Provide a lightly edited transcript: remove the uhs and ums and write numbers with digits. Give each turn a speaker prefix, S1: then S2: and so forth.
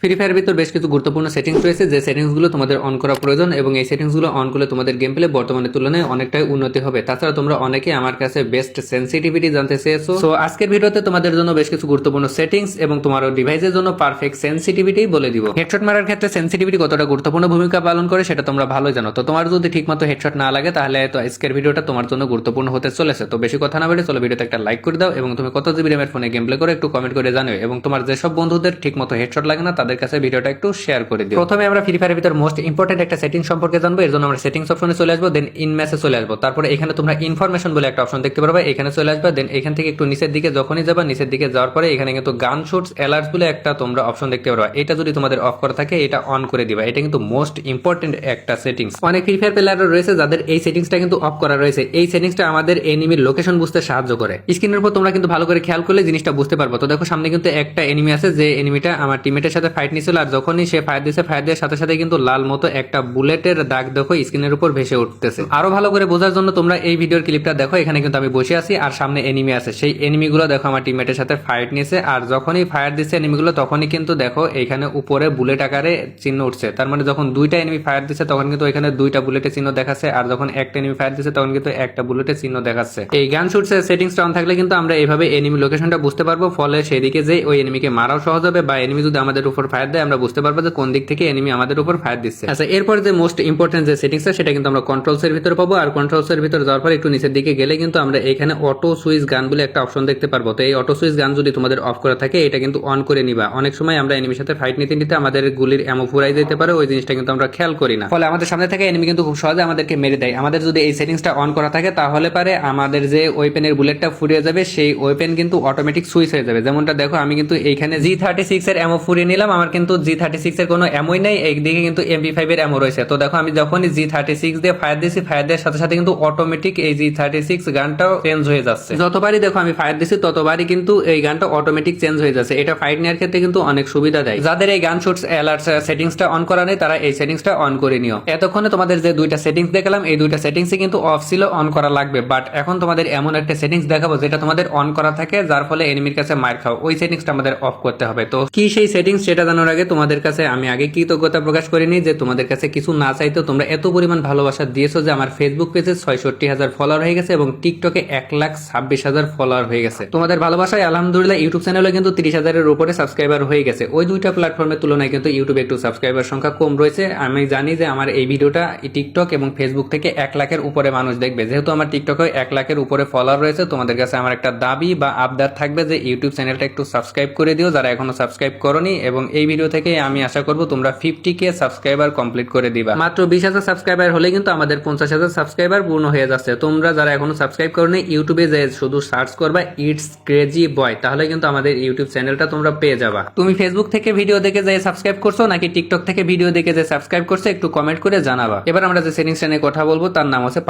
S1: Free fire ভিতর বেশ কিছু গুরুত্বপূর্ণ সেটিংস রয়েছে যে সেটিংসগুলো তোমাদের অন করা প্রয়োজন এবং এই সেটিংসগুলো অন করলে তোমাদের গেম প্লে বর্তমানের তুলনায় অনেকটাই উন্নতি হবে। তাছাড়া তোমরা অনেকে আমার কাছে বেস্ট সেন্সিটিভিটি জানতে চেয়েছো। সো আজকের ভিডিওতে তোমাদের জন্য বেশ কিছু গুরুত্বপূর্ণ সেটিংস এবং তোমার ডিভাইসের জন্য পারফেক্ট সেন্সিটিভিটি বলে দিব। হেডশট মারার ক্ষেত্রে সেন্সিটিভিটি কতটা গুরুত্বপূর্ণ ভূমিকা পালন করে সেটা তোমরা ভালোই জানো। তো তোমার যদি ঠিকমতো হেডশট না লাগে তাহলে তো আজকের ভিডিওটা তোমার জন্য গুরুত্বপূর্ণ হতে চলেছে। তো বেশি কথা না বলে চলো ভিডিওতে একটা লাইক করে দাও এবং তুমি কত জিবি র্যামের ফোনে গেম প্লে করে একটু কমেন্ট করে জানিও এবং তোমার যেসব বন্ধুদের ঠিকমতো হেডশট লাগে না তাদের কাছে ভিডিওটা একটু শেয়ার করে দিও। প্রথমে আমরা ফ্রি ফায়ারের ভিতর মোস্ট ইম্পর্টেন্ট একটা সেটিং সম্পর্কে জানবো। এর জন্য আমরা সেটিংস অপশনে চলে আসবো, দেন ইন ম্যাসে চলে আসবো। তারপরে এখানে তোমরা ইনফরমেশন বলে একটা অপশন দেখতে পারবে, এখানে চলে আসবে। দেন এখান থেকে একটু নিচের দিকে যখনই যাবা, নিচের দিকে যাওয়ার পরে এখানে কিন্তু গান শুটস অ্যালার্টস বলে একটা তোমরা অপশন দেখতে পারবে। এটা যদি তোমাদের অফ করা থাকে এটা অন করে দিবা। এটা কিন্তু মোস্ট ইম্পর্টেন্ট একটা সেটিংস। অনেক ফ্রি ফায়ার প্লেয়ার রয়েছে যাদের এই সেটিংসটা কিন্তু অফ করা রয়েছে। এই সেটিংসটা আমাদের এনিমির লোকেশন বুঝতে সাহায্য করে। স্ক্রিনের উপর তোমরা কিন্তু ভালো করে খেয়াল করলে জিনিসটা বুঝতে পারবো। তো দেখো সামনে কিন্তু একটা এনিমি আছে, যে এনিমিটা আমার টিমমেটের সাথে ফাইট নিছিল, আর যখনই সে ফায়ার দিয়েছে, ফায়ার দেওয়ার সাথে সাথে কিন্তু লাল মতো একটা বুলেটের দাগ দেখো স্ক্রিনের উপর ভেসে উঠতেছে। আরো ভালো করে বোঝার জন্য তোমরা এই ভিডিওর ক্লিপটা দেখো। এখানে কিন্তু আমি বসে আছি আর সামনে এনিমি আছে, সেই এনিমিগুলো দেখো আমার টিমমেটের সাথে ফাইট নিয়েছে, আর যখনই ফায়ার দিচ্ছে এনিমিগুলো তখনই কিন্তু দেখো এখানে উপরে বুলেট আকারে চিহ্ন উঠছে। তার মানে যখন দুইটা এনিমি ফায়ার দিচ্ছে তখন কিন্তু এখানে দুইটা বুলেটের চিহ্ন দেখাচ্ছে, আর যখন একটা এনিমি ফায়ার দিচ্ছে তখন কিন্তু একটা বুলেটের চিহ্ন দেখাচ্ছে। এই গান শুটসের সেটিংসটা অন থাকলে কিন্তু আমরা এইভাবে এনিমি লোকেশনটা বুঝতে পারবো, ফলে সেদিকে যে ওই এনিমিকে মারাও সহজ হবে, বা এনিমি যদি আমাদের উপর ফায়ার দেয় আমরা বুঝতে পারবো যে কোন দিক থেকে এনিমি আমাদের উপর ফায়ার দিচ্ছে। আচ্ছা, এরপর যে মোস্ট ইম্পর্টেন্ট যে সেটিংসটা সেটা কিন্তু আমরা কন্ট্রোলস এর ভিতরে পাবো। আর কন্ট্রোলস এর ভিতরে যাওয়ার পর একটু নিচের দিকে গেলে কিন্তু আমরা এখানে অটো সুইচ গান বলে একটা অপশন দেখতে পারবো। তো এই অটো সুইচ গান যদি তোমাদের অফ করা থাকে এটা কিন্তু অন করে নিবা। অনেক সময় আমরা এনিমির সাথে ফাইট নিতে নিতে আমাদের গুলির এমো ফুরাই যেতে পারে, ওই জিনিসটা কিন্তু আমরা খেয়াল করি না, ফলে আমাদের সামনে থেকে এনিমি কিন্তু খুব সহজে আমাদেরকে মেরে দেয়। আমাদের যদি এই সেটিংসটা অন করা থাকে তাহলে পারে আমাদের যে ওয়েপেনের বুলেটটা ফুরিয়ে যাবে সেই ওয়েপেন কিন্তু অটোমেটিক সুইচ হয়ে যাবে। যেমনটা দেখো আমি কিন্তু এইখানে G36 এর এমো ফুরিয়ে নিলাম, আমার কিন্তু G36 এর কোনো এমোই নাই, একদিকে কিন্তু MP5 এর এমো রয়েছে। তো দেখো আমি যখনই G36 দিয়ে ফায়ার দিছি, ফায়ার দেওয়ার সাথে সাথে কিন্তু অটোমেটিক এই G36 গানটাও চেঞ্জ হয়ে যাচ্ছে। যতবারই দেখো আমি ফায়ার দিছি ততবারই কিন্তু এই গানটা অটোমেটিক চেঞ্জ হয়ে যাচ্ছে। এটা ফাইট নেওয়ার ক্ষেত্রে কিন্তু অনেক সুবিধা দেয়। যাদের এই গান শুটস অ্যালার্ট সেটিংসটা অন করা নেই তারা এই সেটিংসটা অন করে নিও। এতক্ষণে তোমাদের যে দুইটা সেটিংস দেখালাম এই দুইটা সেটিংসই কিন্তু অফ ছিল, অন করা লাগবে। বাট এখন তোমাদের এমন একটা সেটিংস দেখাবো যেটা তোমাদের অন করা থাকে, যার ফলে এনিমির কাছে মার খাও, ওই সেটিংসটা আমাদের অফ করতে হবে। তো কি সেই সেটিংস সেটা জানার আগে তোমাদের কাছে আমি আগে কৃতজ্ঞতা প্রকাশ করিনি যে তোমাদের কাছে কিছু না চাইতেও তোমরা এত পরিমাণ ভালোবাসা দিয়েছো যে আমার ফেসবুক পেজে 66,000 ফলোয়ার হয়ে গেছে এবং টিকটকে 1,26,000 ফলোয়ার হয়ে গেছে। তোমাদের ভালোবাসায় আলহামদুলিল্লাহ ইউটিউব চ্যানেলে কিন্তু 30,000-এর উপরে সাবস্ক্রাইবার হয়ে গেছে। ওই দুইটা প্ল্যাটফর্মের তুলনায় কিন্তু ইউটিউবে একটু সাবস্ক্রাইবার সংখ্যা কম রয়েছে। আমি জানি যে আমার এই ভিডিওটা টিকটক এবং ফেসবুক থেকে 1 লাখের উপরে মানুষ দেখবে। যেহেতু আমার টিকটকে 1 লাখের উপরে ফলোয়ার রয়েছে, তোমাদের কাছে আমার একটা দাবি বা আবদার থাকবে যে ইউটিউব চ্যানেলটা একটু সাবস্ক্রাইব করে দিও যারা এখনো সাবস্ক্রাইব করোনি, এবং এই ভিডিও থেকে আমি আশা করব তোমরা 50K সাবস্ক্রাইবার কমপ্লিট করে দিবা। মাত্র 20,000 সাবস্ক্রাইবার হলে কিন্তু আমাদের 50,000 সাবস্ক্রাইবার পূর্ণ হয়ে যাচ্ছে। তোমরা যারা এখনো সাবস্ক্রাইব করোনি ইউটিউবে যে শুধু সার্চ করবা ইটস ক্রেজি বয়, তাহলে কিন্তু আমাদের ইউটিউব চ্যানেলটা তোমরা পেয়ে যাবা। তুমি ফেসবুক থেকে ভিডিও দেখে যে সাবস্ক্রাইব করছো নাকি টিকটক থেকে ভিডিও দেখে যে সাবস্ক্রাইব করছো একটু কমেন্ট করে জানাবা। এবার আমরা যে সেটিংসটা নিয়ে কথা বলবো তার নাম হচ্ছে